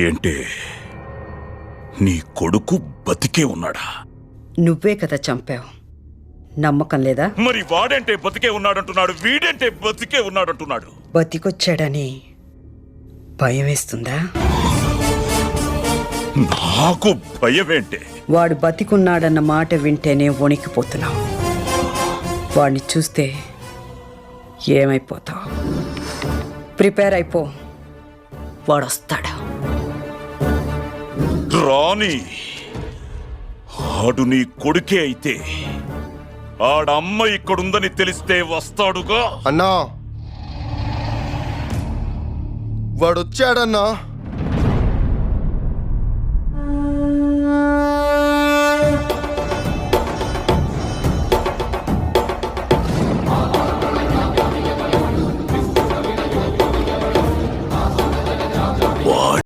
ఏంటే నీ కొడుకు బతికే ఉన్నాడా? నువ్వే కదా చంపావు, నమ్మకం లేదా? మరి వాడంటే బతికే ఉన్నాడంటున్నాడు, వీడంటే బతికే ఉన్నాడంటున్నాడు. బతికొచ్చాడని భయం వేస్తుందా? నాకు భయమేంటే? వాడు బతికున్నాడన్న మాట వింటేనే వణికిపోతున్నావు. వాడిని చూస్తే ఏమైపోతావు? ప్రిపేర్ అయిపో, వాడొస్తాడు. రాని ఆడు నీ కొడుకే అయితే ఆడమ్మ ఇక్కడుందని తెలిస్తే వస్తాడుగా. అన్నా వాడొచ్చాడన్నా.